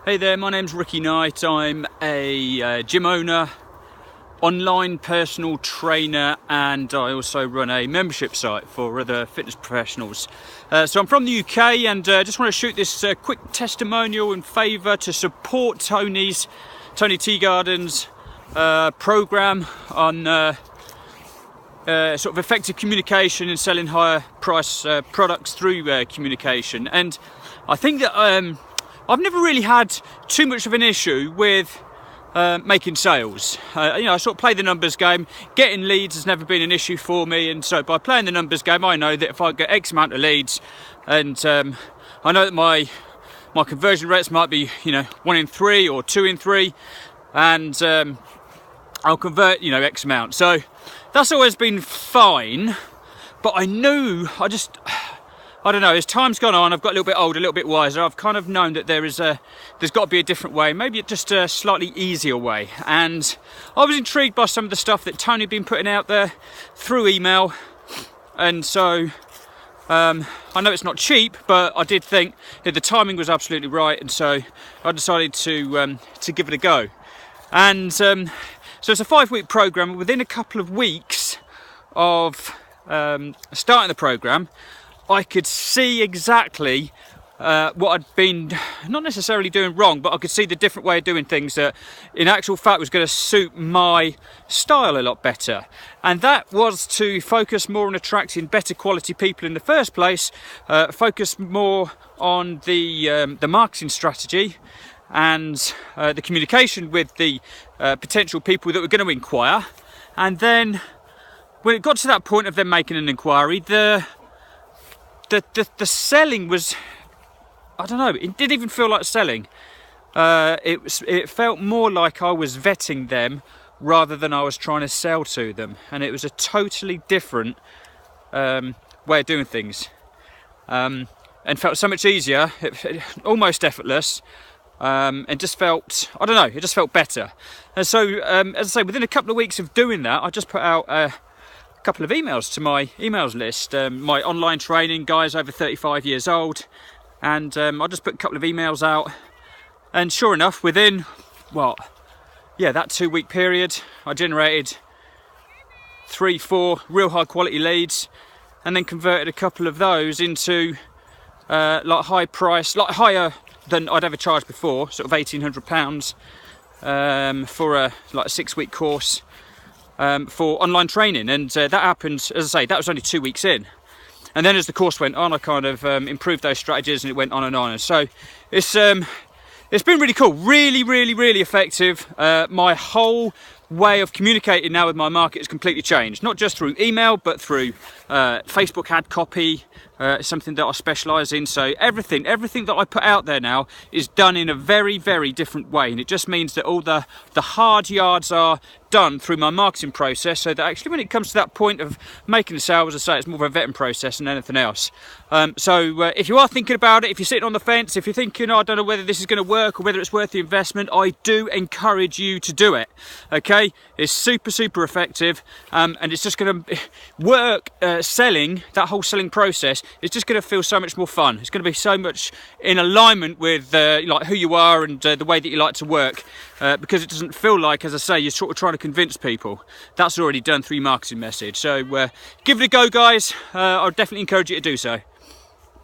Hey there, my name's Ricky Knight. I'm a gym owner, online personal trainer, and I also run a membership site for other fitness professionals. So I'm from the UK and just want to shoot this quick testimonial in favour to support Tony Teagarden's programme on sort of effective communication and selling higher price products through communication. And I think that I've never really had too much of an issue with making sales. I sort of play the numbers game. Getting leads has never been an issue for me, and so by playing the numbers game, I know that if I get X amount of leads, and I know that my conversion rates might be 1 in 3 or 2 in 3, and I'll convert X amount. So that's always been fine. But I don't know, as time's gone on, I've got a little bit older, a little bit wiser, I've kind of known that there's got to be a different way, maybe just a slightly easier way. And I was intrigued by some of the stuff that Tony had been putting out there through email. And so, I know it's not cheap, but I did think that the timing was absolutely right. And so I decided to give it a go. And so it's a 5-week program. Within a couple of weeks of starting the program, I could see exactly what I'd been not necessarily doing wrong, but I could see the different way of doing things that in actual fact was going to suit my style a lot better. And that was to focus more on attracting better quality people in the first place, focus more on the marketing strategy and the communication with the potential people that were going to inquire. And then when it got to that point of them making an inquiry, the selling was, I don't know, it didn't even feel like selling. It felt more like I was vetting them rather than I was trying to sell to them. And it was a totally different way of doing things. And felt so much easier, almost effortless, and just felt, I don't know, it just felt better. And so, as I say, within a couple of weeks of doing that, I just put out a couple of emails to my emails list, my online training, guys over 35 years old, and I just put a couple of emails out, and sure enough, within that 2-week period, I generated 3-4 real high quality leads, and then converted a couple of those into high price, higher than I'd ever charged before, sort of £1,800 for a 6-week course for online training. And that happened, as I say, that was only 2 weeks in. And then as the course went on, I kind of improved those strategies, and it went on and on. And so it's been really cool, really effective. My whole way of communicating now with my market has completely changed, not just through email, but through Facebook ad copy, something that I specialise in. So everything that I put out there now is done in a very different way, and it just means that all the hard yards are done through my marketing process, so that actually when it comes to that point of making a sale, as I say, it's more of a vetting process than anything else. So if you are thinking about it, if you're sitting on the fence, if you're thinking, I don't know whether this is going to work or whether it's worth the investment, I do encourage you to do it. Okay, it's super effective, and it's just going to work. Selling, that whole selling process, is just going to feel so much more fun. It's going to be so much in alignment with who you are and the way that you like to work, because it doesn't feel like, as I say, you're sort of trying to convince people. That's already done through your marketing message. So give it a go, guys. I would definitely encourage you to do so.